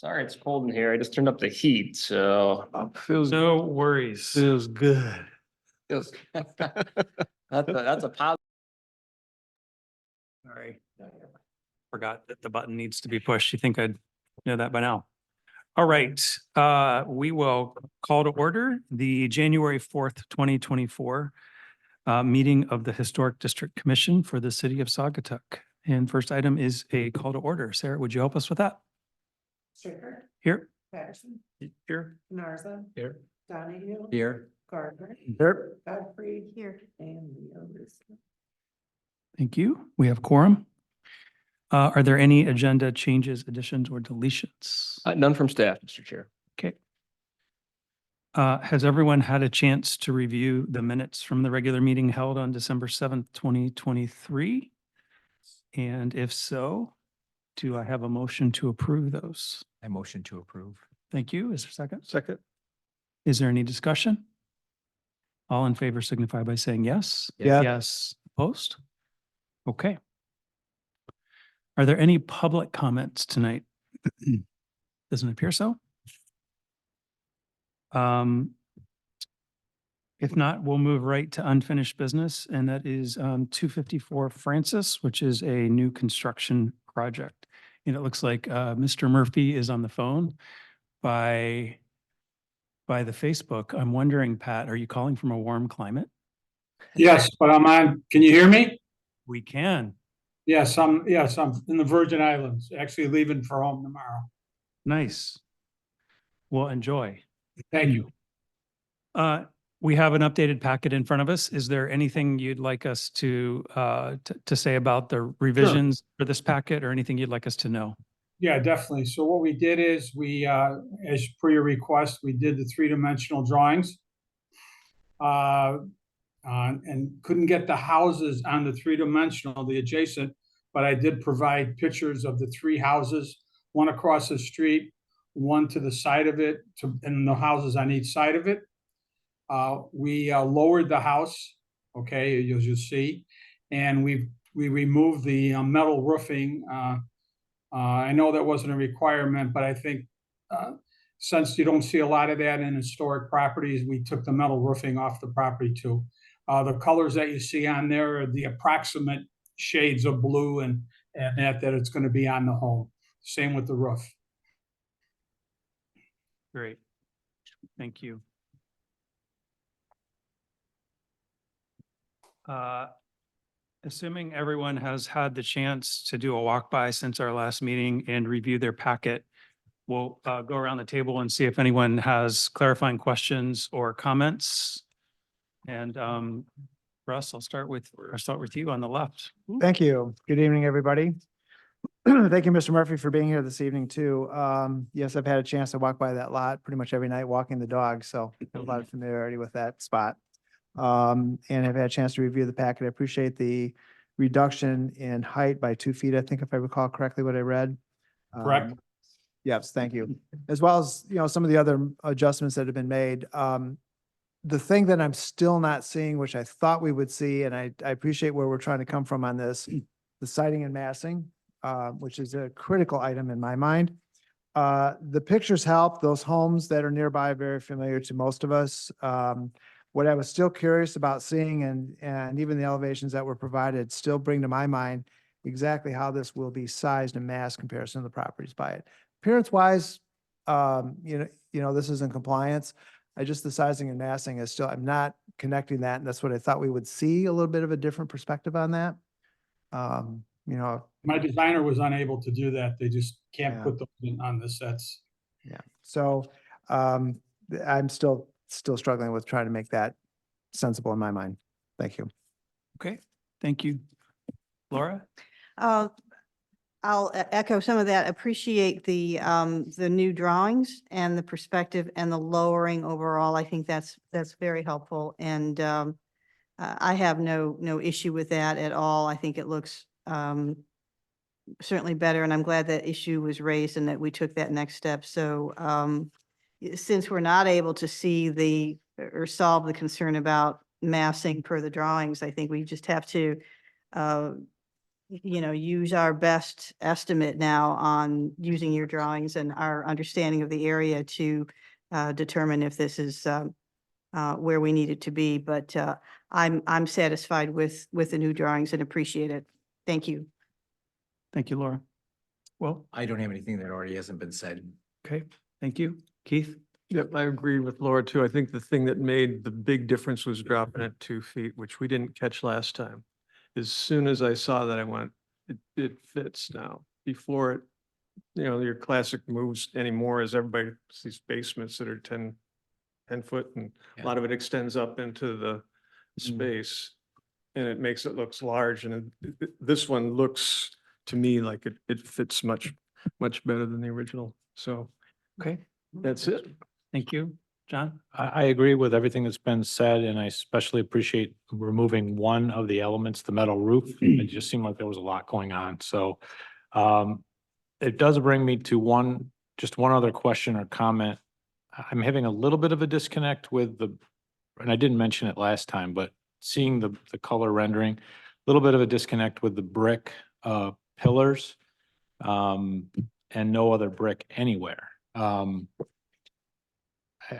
Sorry, it's cold in here. I just turned up the heat, so. Feels No worries. feels good. Feels- That's a positive. Sorry. Forgot that the button needs to be pushed. You think I'd know that by now? All right, we will call to order the January 4th, 2024 meeting of the Historic District Commission for the City of Saugatuck. And first item is a call to order. Sarah, would you help us with that? Stricker, Here? Patterson, Here. Narza, Here. Donahue. Here. Gardner, Here. Godfrey. Here. And Leo Liston. Thank you. We have quorum. Are there any agenda changes, additions, or deletions? None from staff, Mr. Chair. Okay. Has everyone had a chance to review the minutes from the regular meeting held on December 7th, 2023? And if so, do I have a motion to approve those? I motion to approve. Thank you. Is there a second? Second. Is there any discussion? All in favor signify by saying yes. Yeah. Yes. Opposed? Okay. Are there any public comments tonight? Doesn't appear so. If not, we'll move right to unfinished business, and that is 254 Francis, which is a new construction project. And it looks like Mr. Murphy is on the phone by the Facebook. I'm wondering, Pat, are you calling from a warm climate? Yes, but I'm on, can you hear me? We can. Yes, I'm in the Virgin Islands, actually leaving for home tomorrow. Nice. Well, enjoy. Thank you. We have an updated packet in front of us. Is there anything you'd like us to say about the revisions for this packet, or anything you'd like us to know? Yeah, definitely. So what we did is we, as per your request, we did the three-dimensional drawings. And couldn't get the houses on the three-dimensional, the adjacent, but I did provide pictures of the three houses, one across the street, one to the side of it, and the houses on each side of it. We lowered the house, okay, as you'll see, and we removed the metal roofing. I know that wasn't a requirement, but I think since you don't see a lot of that in historic properties, we took the metal roofing off the property too. The colors that you see on there are the approximate shades of blue and that it's going to be on the home. Same with the roof. Great. Thank you. Assuming everyone has had the chance to do a walk by since our last meeting and review their packet, we'll go around the table and see if anyone has clarifying questions or comments. And Russ, I'll start with you on the left. Thank you. Good evening, everybody. Thank you, Mr. Murphy, for being here this evening too. Yes, I've had a chance to walk by that lot pretty much every night walking the dog, so I have a lot of familiarity with that spot. And I've had a chance to review the packet. I appreciate the reduction in height by 2 feet, I think, if I recall correctly what I read. Correct. Yes, thank you. As well as, some of the other adjustments that have been made. The thing that I'm still not seeing, which I thought we would see, and I appreciate where we're trying to come from on this, the siding and massing, which is a critical item in my mind. The pictures help. Those homes that are nearby are very familiar to most of us. What I was still curious about seeing, and even the elevations that were provided still bring to my mind exactly how this will be sized and mass comparison to the properties by it. Appearance wise, this is in compliance. The sizing and massing is still, I'm not connecting that. And that's what I thought we would see, a little bit of a different perspective on that. My designer was unable to do that. They just can't Yeah. put those on the sets. Yeah. So I'm still struggling with trying to make that sensible in my mind. Thank you. Okay, thank you. Laura? I'll echo some of that. Appreciate the new drawings and the perspective and the lowering overall. I think that's very helpful. And I have no issue with that at all. I think it looks certainly better, and I'm glad that issue was raised and that we took that next step. So since we're not able to see or solve the concern about massing per the drawings, I think we just have to use our best estimate now on using your drawings and our understanding of the area to determine if this is where we need it to be. But I'm satisfied with the new drawings and appreciate it. Thank you. Thank you, Laura. Well, I don't have anything that already hasn't been said. okay, thank you. Keith? Yep, I agree with Laura too. I think the thing that made the big difference was dropping it 2 feet, which we didn't catch last time. As soon as I saw that, I went, it fits now. Before it, your classic moves anymore is everybody sees basements that are 10 foot and a lot of it extends up into the space. And it makes it looks large and this one looks to me like it fits much better than the original. So Okay, that's it. thank you. John? I agree with everything that's been said, and I especially appreciate removing one of the elements, the metal roof. It just seemed like there was a lot going on, so it does bring me to just one other question or comment. I'm having a little bit of a disconnect with and I didn't mention it last time, but seeing the color rendering, a little bit of a disconnect with the brick pillars, and no other brick anywhere.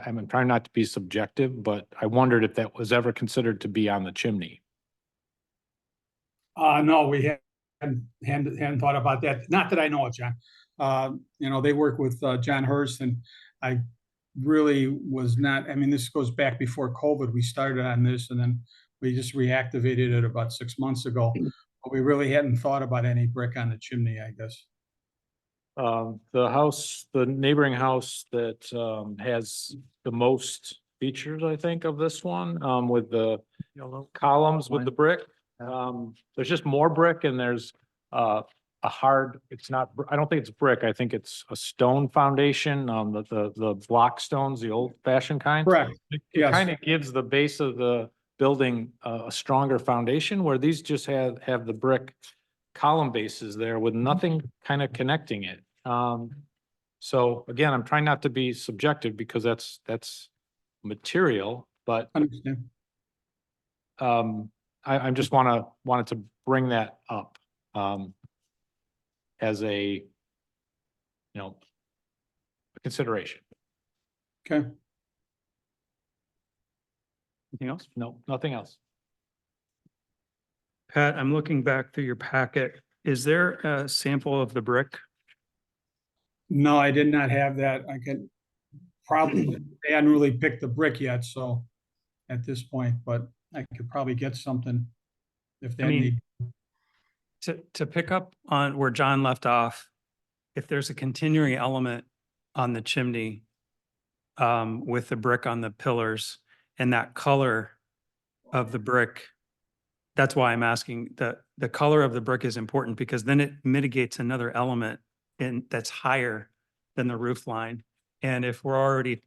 I'm trying not to be subjective, but I wondered if that was ever considered to be on the chimney. No, we hadn't thought about that. Not that I know of, John. They work with John Hurst, and I really was not, this goes back before COVID. We started on this and then we just reactivated it about 6 months ago. But we really hadn't thought about any brick on the chimney, I guess. The neighboring house that has the most features, I think, of this one, with the Yellow. columns with the brick. There's just more brick and there's a hard, I don't think it's brick. I think it's a stone foundation, the block stones, the old fashioned kind. Correct. It Yes. kind of gives the base of the building a stronger foundation, where these just have the brick column bases there with nothing kind of connecting it. So again, I'm trying not to be subjective because that's material, but Understand. I just wanted to bring that up as a consideration. Okay. Anything else? No, nothing else. Pat, I'm looking back through your packet. Is there a sample of the brick? No, I did not have that. I could probably, they hadn't really picked the brick yet, so at this point, but I could probably get something if I that mean, need. To pick up on where John left off, if there's a continuing element on the chimney with the brick on the pillars and that color of the brick, that's why I'm asking. The color of the brick is important because then it mitigates another element that's higher than the roof line. And if we're already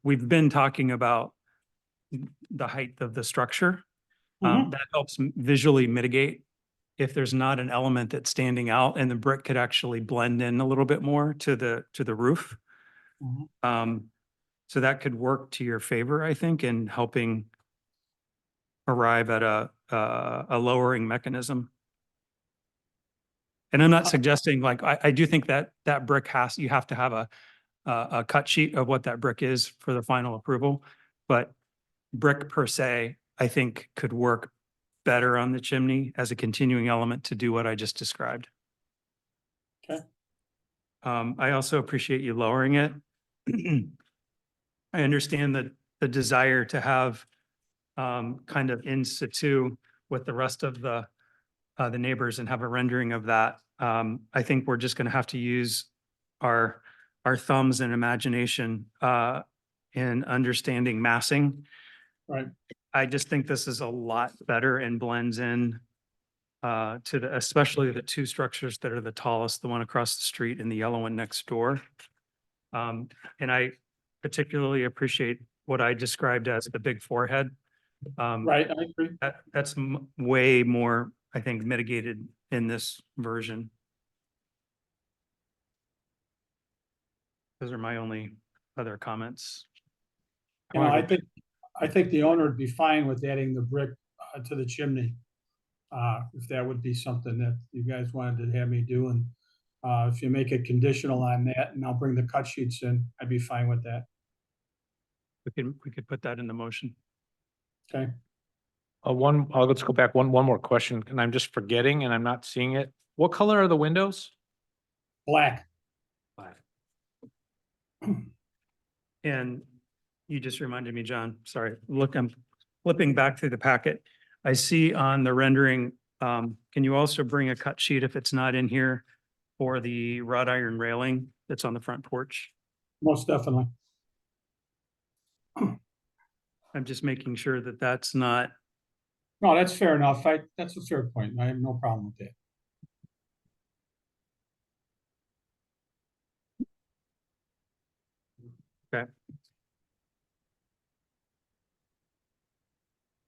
we've been talking about the height of the structure, that helps visually mitigate if there's not an element that's standing out, and the brick could actually blend in a little bit more to the roof. So that could work to your favor, I think, in helping arrive at a lowering mechanism. And I'm not suggesting I do think that brick you have to have a cut sheet of what that brick is for the final approval, but brick per se, I think could work better on the chimney as a continuing element to do what I just described. Okay. I also appreciate you lowering it. I understand that the desire to have kind of in situ with the rest of the neighbors and have a rendering of that. I think we're just going to have to use our thumbs and imagination in understanding massing. Right. I just think this is a lot better and blends in to especially the two structures that are the tallest, the one across the street and the yellow one next door. And I particularly appreciate what I described as the big forehead. Right, I agree. That's way more, I think, mitigated in this version. Those are my only other comments. I think the owner would be fine with adding the brick to the chimney. if that would be something that you guys wanted to have me do. And if you make it conditional on that, and I'll bring the cut sheets in, I'd be fine with that. We could put that in the motion. Okay? Let's go back one more question, and I'm just forgetting and I'm not seeing it. What color are the windows? Black. And you just reminded me, John, sorry, look, I'm flipping back through the packet. I see on the rendering, can you also bring a cut sheet if it's not in here for the wrought iron railing that's on the front porch? Most definitely. I'm just making sure that that's not, No, that's fair enough. That's a fair point. I have no problem with that.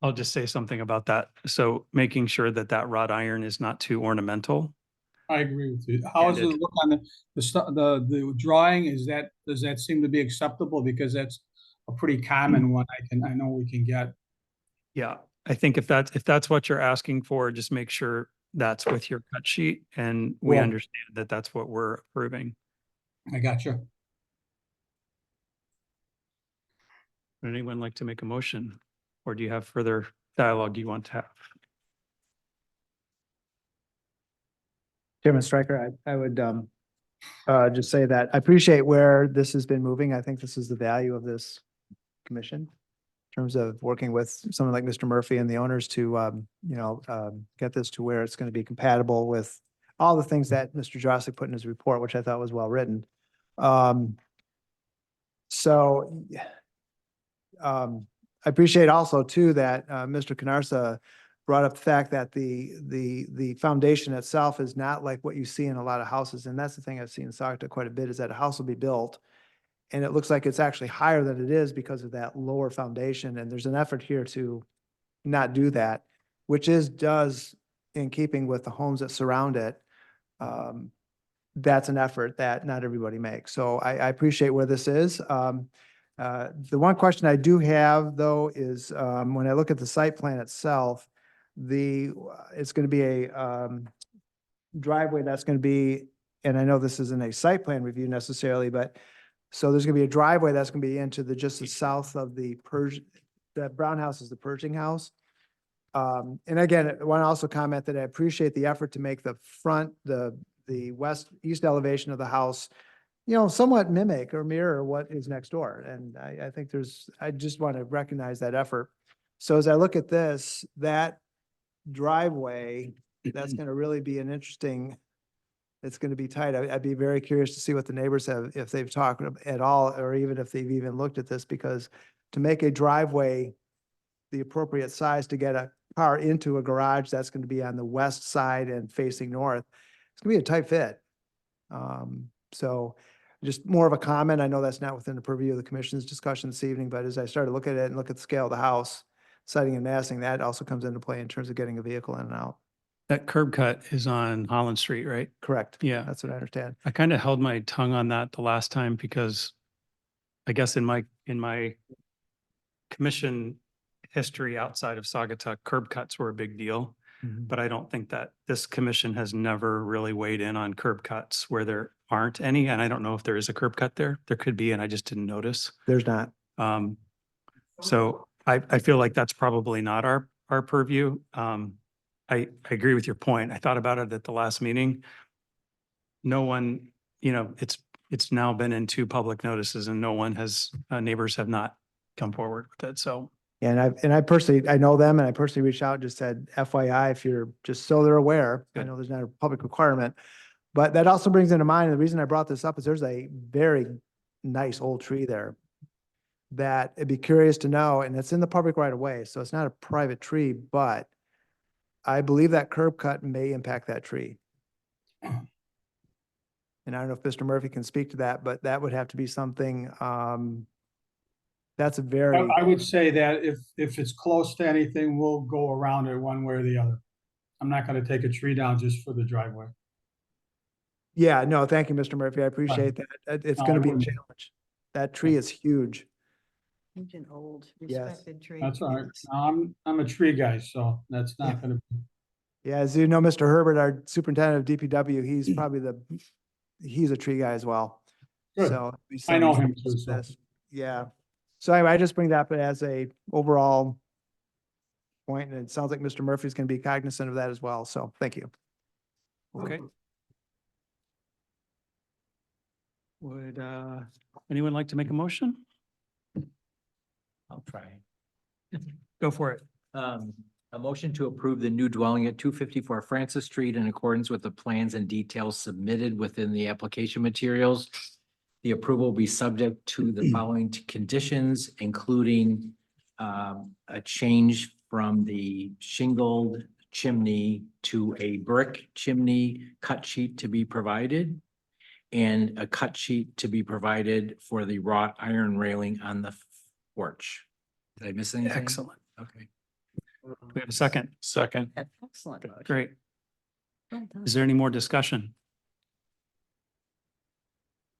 I'll just say something about that. So making sure that that wrought iron is not too ornamental. I agree with you. How does it And look on the drawing? Does that seem to be acceptable? Because that's a pretty common one I know we can get. Yeah, I think if that's what you're asking for, just make sure that's with your cut sheet and we Well- understand that that's what we're approving. I got you. Would anyone like to make a motion? Or do you have further dialogue you want to have? Chairman Stryker, I would just say that I appreciate where this has been moving. I think this is the value of this commission in terms of working with someone like Mr. Murphy and the owners to, get this to where it's going to be compatible with all the things that Mr. Jurassic put in his report, which I thought was well written. I appreciate also too that Mr. Canarsa brought up the fact that the foundation itself is not like what you see in a lot of houses. And that's the thing I've seen in Sagatuck quite a bit, is that a house will be built and it looks like it's actually higher than it is because of that lower foundation. And there's an effort here to not do that, which does in keeping with the homes that surround it. That's an effort that not everybody makes. So I appreciate where this is. The one question I do have though is when I look at the site plan itself, it's going to be a driveway that's going to be, and I know this isn't a site plan review necessarily, but so there's going to be a driveway that's going to be into just the south of the brown house is the purging house. And again, I want to also comment that I appreciate the effort to make the front, the east elevation of the house, somewhat mimic or mirror what is next door. And I think I just want to recognize that effort. So as I look at this, that driveway, that's going to really be it's going to be tight. I'd be very curious to see what the neighbors have, if they've talked at all, or even if they've even looked at this, because to make a driveway the appropriate size to get a car into a garage that's going to be on the west side and facing north, it's going to be a tight fit. So just more of a comment. I know that's not within the purview of the commission's discussion this evening, but as I started to look at it and look at the scale of the house, siding and massing, that also comes into play in terms of getting a vehicle in and out. That curb cut is on Holland Street, right? Correct. Yeah. That's what I understand. I kind of held my tongue on that the last time because I guess in my commission history outside of Sagatuck, curb cuts were a big deal. But I don't think that this commission has never really weighed in on curb cuts where there aren't any. And I don't know if there is a curb cut there. There could be, and I just didn't notice. There's not. So I feel like that's probably not our purview. I agree with your point. I thought about it at the last meeting. No one, it's now been in 2 public notices and no one neighbors have not come forward with it. So And I personally, I know them and I personally reached out and just said, FYI, if you're just so they're aware, I Good. know there's not a public requirement. But that also brings into mind, the reason I brought this up is there's a very nice old tree there that it'd be curious to know, and it's in the public right of way, so it's not a private tree, but I believe that curb cut may impact that tree. And I don't know if Mr. Murphy can speak to that, but that would have to be something, that's a very. I would say that if it's close to anything, we'll go around it one way or the other. I'm not going to take a tree down just for the driveway. Yeah, no, thank you, Mr. Murphy. I appreciate that. It's No, going I to be a wouldn't. challenge. That tree is huge. Huge and old, Yes. respected tree. That's all right. I'm a tree guy, so that's not going to be Yeah, as you know, Mr. Herbert, our superintendent of DPW, he's probably he's a tree guy as well. Good. So. I know him too, so. Yeah. So anyway, I just bring that up as a overall point, and it sounds like Mr. Murphy's going to be cognizant of that as well. So thank you. Okay. Would anyone like to make a motion? I'll try. Go for it. A motion to approve the new dwelling at 254 Francis Street in accordance with the plans and details submitted within the application materials. The approval will be subject to the following conditions, including a change from the shingled chimney to a brick chimney cut sheet to be provided, and a cut sheet to be provided for the wrought iron railing on the porch. Did I miss anything? Excellent. Okay. We have a second. Second. Excellent. Great. Is there any more discussion?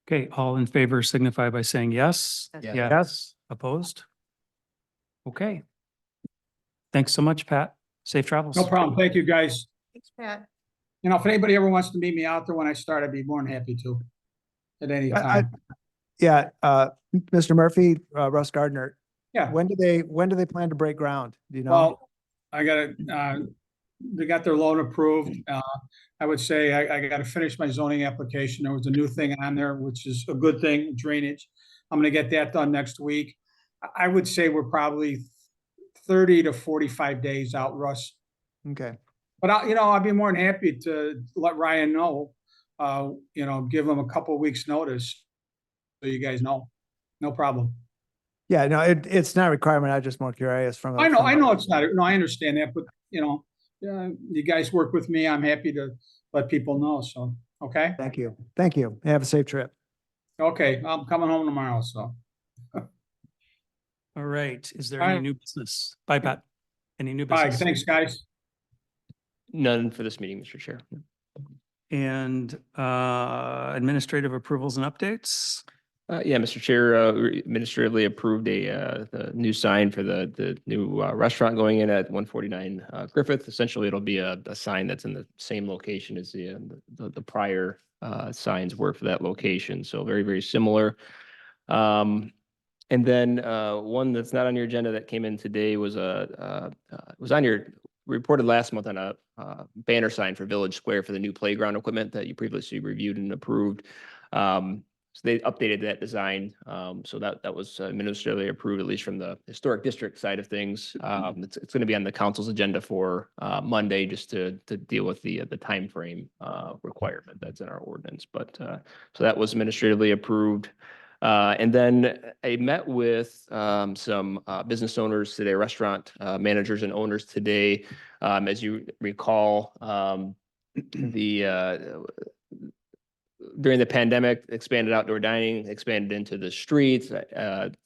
Okay, all in favor signify by saying yes. Yeah. Yes. Opposed? Okay. Thanks so much, Pat. Safe travels. No problem. Thank you, guys. Thanks, Pat. You know, if anybody ever wants to meet me out there when I start, I'd be more than happy to. At any time. Yeah, Mr. Murphy, Russ Gardner, Yeah. when do they plan to break ground? Do you know? Well, I gotta, they got their loan approved. I would say I gotta finish my zoning application. There was a new thing on there, which is a good thing, drainage. I'm gonna get that done next week. I would say we're probably 30 to 45 days out, Russ. Okay, But I'd be more than happy to let Ryan know, give him a couple of weeks notice. So you guys know, no problem. yeah, no, it's not a requirement. I'm just more curious from. I know it's not, no, I understand that, but you guys work with me. I'm happy to let people know. So, okay. Thank you. Thank you. Have a safe trip. Okay. I'm coming home tomorrow. So, All right. Is there Bye. any new business? Bye, Pat. Any new bye. business? Thanks, guys. None for this meeting, Mr. Chair. And administrative approvals and updates? Yeah, Mr. Chair, we administratively approved the new sign for the new restaurant going in at 149 Griffith. Essentially, it'll be a sign that's in the same location as the prior signs were for that location. So very, very similar. And then one that's not on your agenda that came in today was was on your reported last month on a banner sign for Village Square for the new playground equipment that you previously reviewed and approved. So they updated that design. So that was administratively approved, at least from the historic district side of things. It's going to be on the council's agenda for Monday, just to deal with the timeframe requirement that's in our ordinance. But so that was administratively approved. And then I met with some business owners today, restaurant managers and owners today. As you recall, during the pandemic, expanded outdoor dining, expanded into the streets.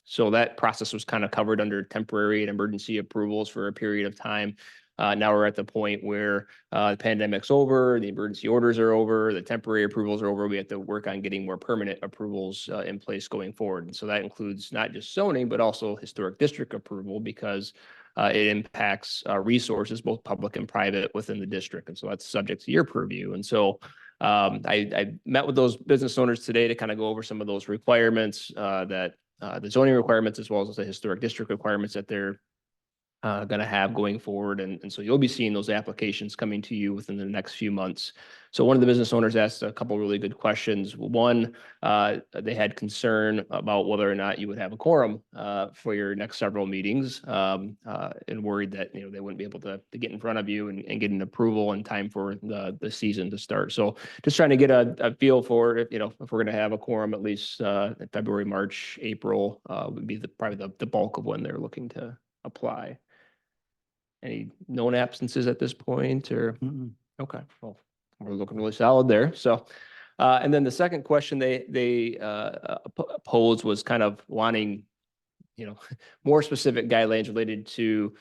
So that process was kind of covered under temporary and emergency approvals for a period of time. Now we're at the point where the pandemic's over, the emergency orders are over, the temporary approvals are over. We have to work on getting more permanent approvals in place going forward. And so that includes not just zoning, but also historic district approval, because it impacts resources, both public and private, within the district. And so that's subject to your purview. And so I met with those business owners today to kind of go over some of those requirements that the zoning requirements, as well as the historic district requirements that they're going to have going forward. And so you'll be seeing those applications coming to you within the next few months. So one of the business owners asked a couple really good questions. One, they had concern about whether or not you would have a quorum for your next several meetings, and worried that they wouldn't be able to get in front of you and get an approval in time for the season to start. So just trying to get a feel for if we're going to have a quorum, at least February, March, April would be probably the bulk of when they're looking to apply. Any known absences at this point, or? Mm-mm. Okay, well, we're looking really solid there. So, and then the second question they posed was kind of wanting, more specific guidelines related to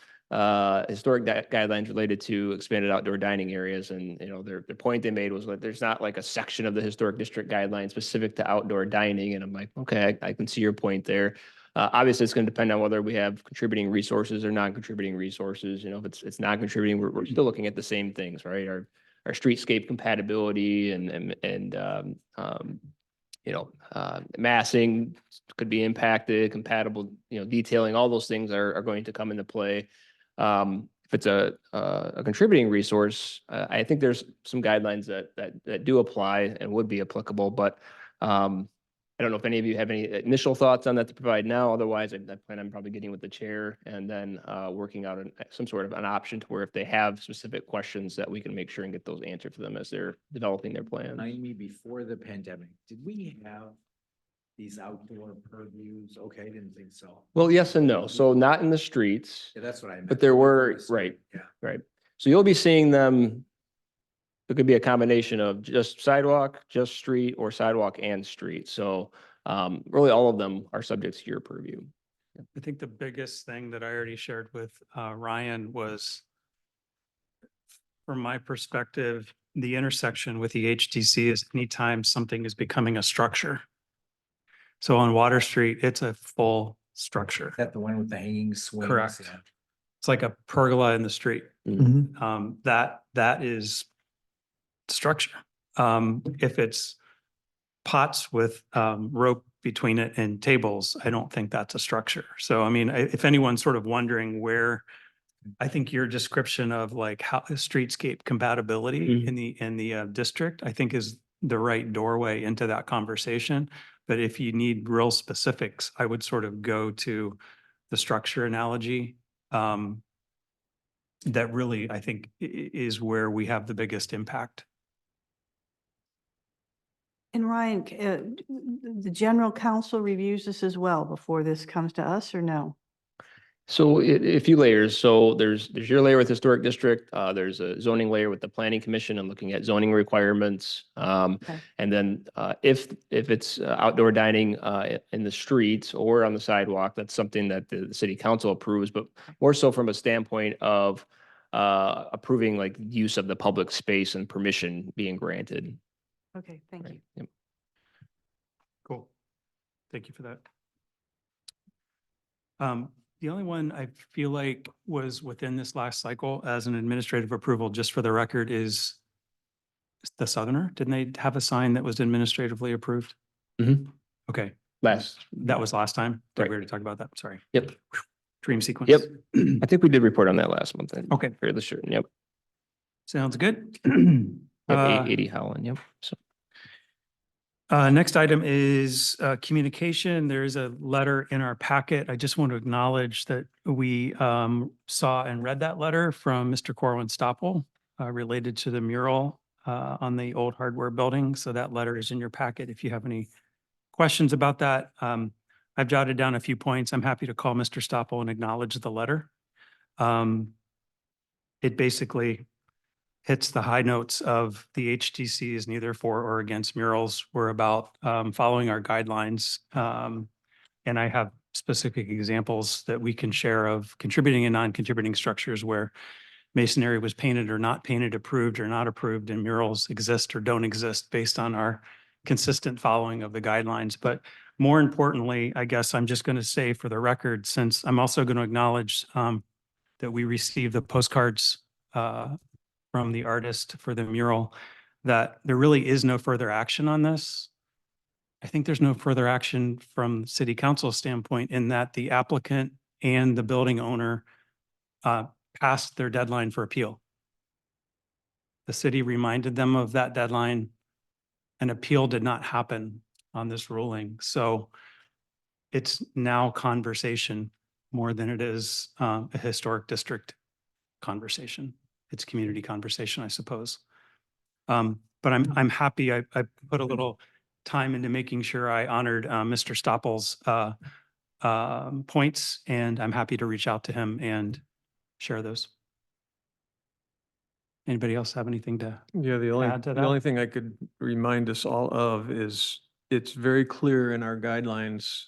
historic guidelines related to expanded outdoor dining areas. And, their point they made was that there's not like a section of the historic district guidelines specific to outdoor dining. And I'm like, okay, I can see your point there. Obviously, it's going to depend on whether we have contributing resources or non-contributing resources. You know, if it's not contributing, we're still looking at the same things, right? Our streetscape compatibility and massing could be impacted, compatible, detailing, all those things are going to come into play. If it's a contributing resource, I think there's some guidelines that do apply and would be applicable, but I don't know if any of you have any initial thoughts on that to provide now. Otherwise, I plan on probably getting with the chair and then working out some sort of an option to where if they have specific questions that we can make sure and get those answered for them as they're developing their plans. Remind me, before the pandemic, did we have these outdoor purviews? Okay, I didn't think so. Well, yes and no. So not in the streets, Yeah, that's what I meant. but there were, Before the right, Yeah. right. So you'll be seeing them. It could be a combination of just sidewalk, just street, or sidewalk and street. So really all of them are subject to your purview. I think the biggest thing that I already shared with Ryan was, from my perspective, the intersection with the HTC is anytime something is becoming a structure. So on Water Street, it's a full structure. Is that the one with the hanging swings? Correct. Yeah. It's like a pergola in the street. Mhm. That is structure. If it's pots with rope between it and tables, I don't think that's a structure. So, I mean, if anyone's sort of wondering where, I think your description of like how streetscape compatibility in the district, I think is the right doorway into that conversation. But if you need real specifics, I would sort of go to the structure analogy. That really, I think, is where we have the biggest impact. And Ryan, the general counsel reviews this as well before this comes to us, or no? So a few layers. So there's your layer with historic district. There's a zoning layer with the planning commission and looking at zoning requirements. Okay. And then if it's outdoor dining in the streets or on the sidewalk, that's something that the city council approves, but more so from a standpoint of approving like use of the public space and permission being granted. Okay, thank you. Right. Yep. Cool. Thank you for that. The only one I feel like was within this last cycle as an administrative approval, just for the record, is the Southerner. Didn't they have a sign that was administratively approved? Mhm. Okay, Last. that was last time. Did Right. we already talk about that? Sorry. Yep. Dream sequence. Yep. I think we did report on that last month. I'm Okay. fairly certain. Yep. Sounds good. Yep. 80 Howland. Yep. So. Next item is communication. There is a letter in our packet. I just want to acknowledge that we saw and read that letter from Mr. Corwin Stoppel related to the mural on the old hardware building. So that letter is in your packet if you have any questions about that. I've jotted down a few points. I'm happy to call Mr. Stoppel and acknowledge the letter. It basically hits the high notes of the HTC is neither for or against murals. We're about following our guidelines. And I have specific examples that we can share of contributing and non-contributing structures where masonry was painted or not painted, approved or not approved, and murals exist or don't exist based on our consistent following of the guidelines. But more importantly, I guess I'm just going to say for the record, since I'm also going to acknowledge that we received the postcards from the artist for the mural, that there really is no further action on this. I think there's no further action from city council standpoint in that the applicant and the building owner passed their deadline for appeal. The city reminded them of that deadline. An appeal did not happen on this ruling. So it's now conversation more than it is a historic district conversation. It's community conversation, I suppose. But I'm happy I put a little time into making sure I honored Mr. Stoppel's points, and I'm happy to reach out to him and share those. Anybody else have anything to? Yeah, the add to that? only thing I could remind us all of is it's very clear in our guidelines,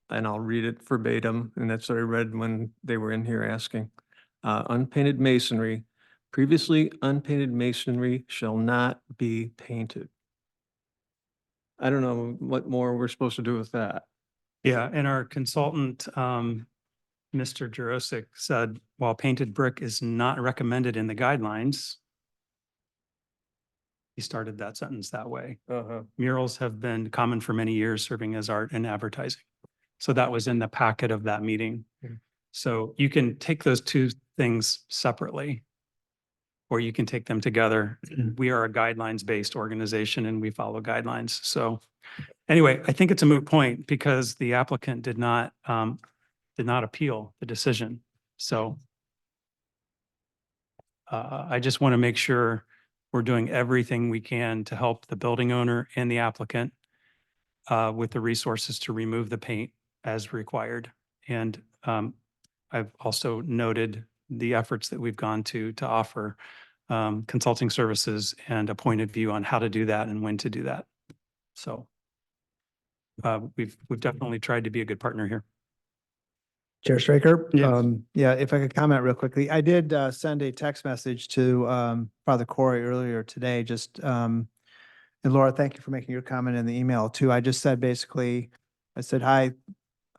and I'll read it verbatim, and that's what I read when they were in here asking. Unpainted masonry, previously unpainted masonry shall not be painted. I don't know what more we're supposed to do with that. Yeah, and our consultant, Mr. Jurosik said, while painted brick is not recommended in the guidelines, he started that sentence that way. Murals have been common for many years, serving as art and advertising. So that was in the packet of that meeting. Mhm. So you can take those two things separately, or you can take them together. We are a guidelines-based organization and we follow guidelines. So anyway, I think it's a moot point because the applicant did not appeal the decision. So I just want to make sure we're doing everything we can to help the building owner and the applicant with the resources to remove the paint as required. And I've also noted the efforts that we've gone to offer consulting services and a point of view on how to do that and when to do that. So we've definitely tried to be a good partner here. Chair Straker? Yes. Yeah, if I could comment real quickly. I did send a text message to Father Corey earlier today, just, and Laura, thank you for making your comment in the email too. I just said basically, I said, hi,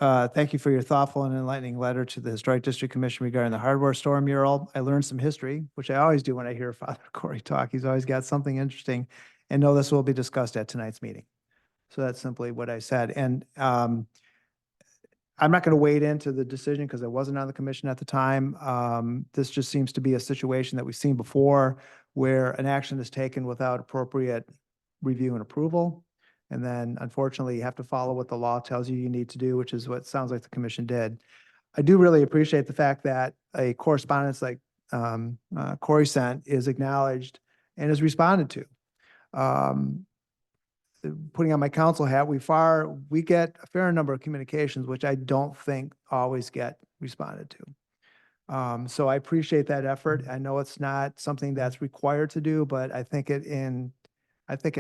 thank you for your thoughtful and enlightening letter to the Historic District Commission regarding the hardware store mural. I learned some history, which I always do when I hear Father Corey talk. He's always got something interesting, and know this will be discussed at tonight's meeting. So that's simply what I said. And I'm not going to wade into the decision because I wasn't on the commission at the time. This just seems to be a situation that we've seen before where an action is taken without appropriate review and approval. And then unfortunately, you have to follow what the law tells you need to do, which is what it sounds like the commission did. I do really appreciate the fact that a correspondence like Corey sent is acknowledged and is responded to. Putting on my council hat, we get a fair number of communications, which I don't think always get responded to. So I appreciate that effort. I know it's not something that's required to do, but I think it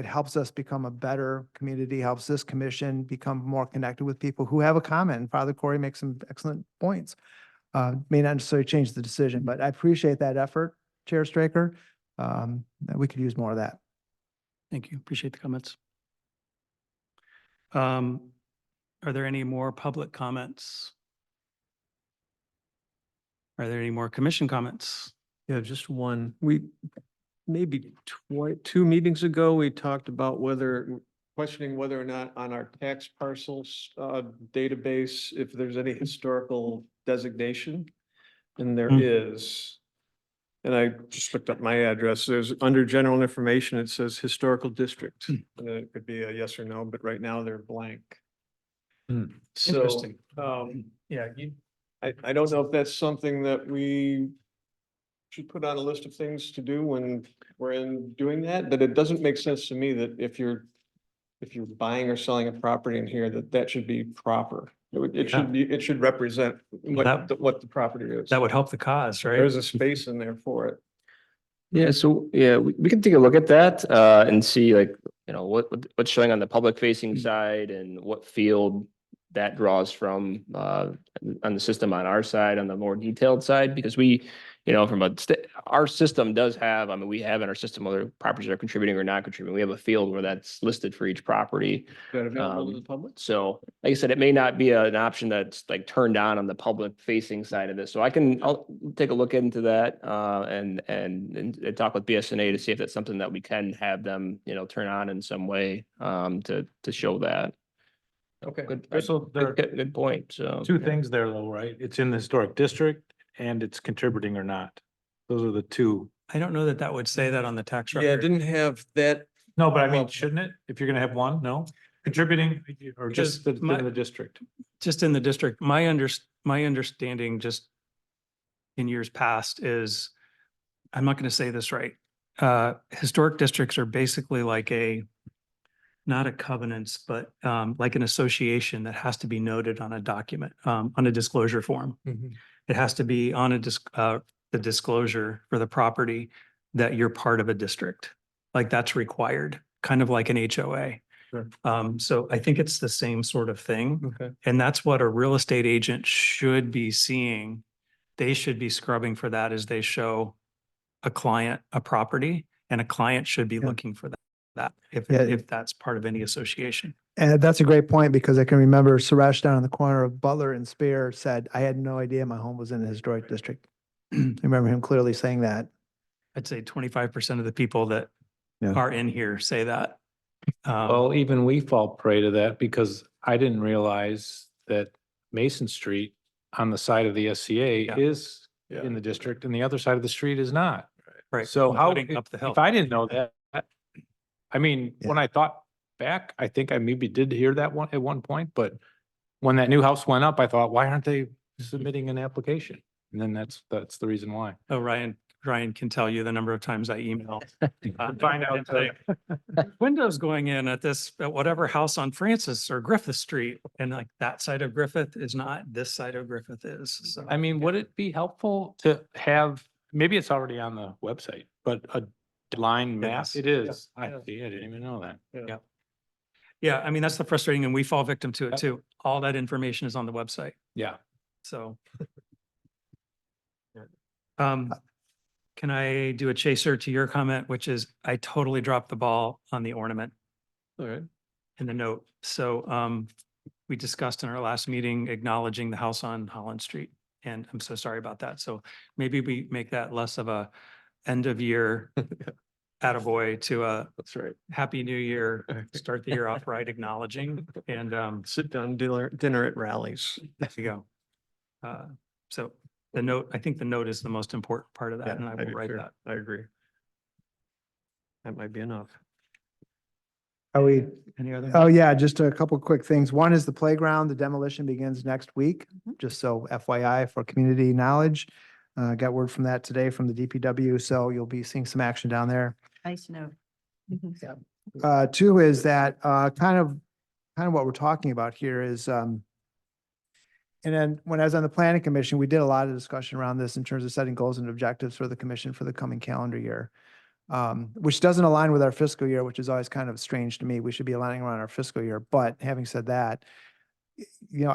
helps us become a better community, helps this commission become more connected with people who have a comment. And Father Corey makes some excellent points. May not necessarily change the decision, but I appreciate that effort, Chair Straker. We could use more of that. Thank you. Appreciate the comments. Are there any more public comments? Are there any more commission comments? Yeah, just one. Maybe 2 meetings ago, we talked about questioning whether or not on our tax parcels database, if there's any historical designation. And there is. And I just looked up my address. There's under general information, it says historical district. It could be a yes or no, but right now they're blank. So, Interesting. yeah, I don't know if that's something that we should put on a list of things to do when we're doing that, but it doesn't make sense to me that if you're buying or selling a property in here, that should be proper. It should represent what the property is. That would help the cause, right? There's a space in there for it. Yeah, so yeah, we can take a look at that and see like, what's showing on the public facing side and what field that draws from on the system on our side, on the more detailed side, because we, from our system does have, we have in our system whether properties are contributing or not contributing. We have a field where that's listed for each property. Is that available to the public? So like I said, it may not be an option that's like turned on the public facing side of this. So I'll take a look into that and talk with BSNA to see if that's something that we can have them, turn on in some way to show that. Okay. So there are Good point. So two things there though, right? It's in the historic district and it's contributing or not. Those are the two. I don't know that would say that on the tax Yeah, it record. didn't have that. No, but I mean, Well- shouldn't it? If you're gonna have one, no? Contributing or just Because in the district? Just in the district, my understanding just in years past is, I'm not going to say this right. Historic districts are basically like not a covenants, but like an association that has to be noted on a document, on a disclosure form. It has to be on the disclosure for the property that you're part of a district. Like that's required, kind of like an HOA. Sure. So I think it's the same sort of thing. Okay. And that's what a real estate agent should be seeing. They should be scrubbing for that as they show a client a property, and a client should be Yeah. looking for that Yeah. if that's part of any association. And that's a great point because I can remember Suresh down in the corner of Butler and Spear said, I had no idea my home was in a historic district. I remember him clearly saying that. I'd say 25% of the people that Yeah. are in here say that. Well, even we fall prey to that because I didn't realize that Mason Street on the side of the SCA Yeah. is in the district and the other side of the street is not. Right. So how, Including up the hill. if I didn't know that, I mean, when I thought back, I think I maybe did hear that one at one point, but when that new house went up, I thought, why aren't they submitting an application? And then that's the reason why. Oh, Ryan can tell you the number of times I email. Find out today. Windows going in at whatever house on Francis or Griffith Street, and like that side of Griffith is not, this side of Griffith is, so. I mean, would it be helpful to have, maybe it's already on the website, but a line map? is. It is. Yeah. I see. I didn't even know that. Yeah. Yeah, I mean, that's the frustrating, and we fall victim to it Yep. too. All that information is on the website, Yeah. so. Can I do a chaser to your comment, which is I totally dropped the ball on the ornament All right. in the note. So we discussed in our last meeting acknowledging the house on Holland Street, and I'm so sorry about that. So maybe we make that less of a end of year attaboy to a That's right. happy new year, start the year off right, acknowledging, and Sit down dinner at rallies. there you go. So the note, I think the note is the most important part of that, and I will write that. I agree. That might be enough. Are we, Any other? oh yeah, just a couple quick things. One is the playground. The demolition begins next week, Mhm. just so FYI for community knowledge. Got word from that today from the DPW, so you'll be seeing some action down there. Nice note. Two is that kind of what we're talking about here is and then when I was on the planning commission, we did a lot of discussion around this in terms of setting goals and objectives for the commission for the coming calendar year. Which doesn't align with our fiscal year, which is always kind of strange to me. We should be aligning around our fiscal year. But having said that,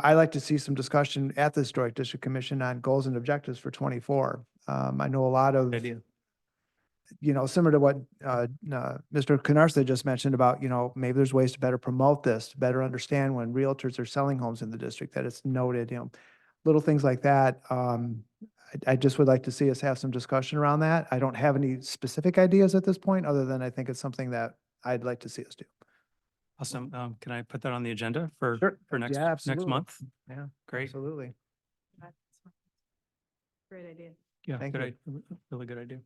I like to see some discussion at the Historic District Commission on goals and objectives for 24. I know a lot of, Idea. similar to what Mr. Canarsa just mentioned about, maybe there's ways to better promote this, to better understand when realtors are selling homes in the district, that it's noted, little things like that. I just would like to see us have some discussion around that. I don't have any specific ideas at this point, other than I think it's something that I'd like to see us do. Awesome. Can I put that on the agenda for, Sure. for next, Yeah, next absolutely. month? Yeah, Great. absolutely. Great idea. Yeah, Thank good, really good idea.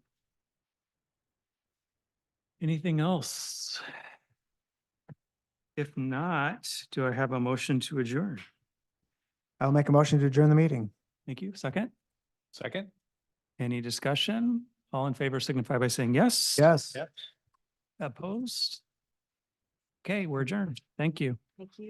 Anything else? If not, do I have a motion to adjourn? I'll make a motion to adjourn the meeting. Thank you. Second, Second? any discussion? All in favor signify by saying yes. Yes. Opposed? Okay, we're adjourned. Thank you. Thank you.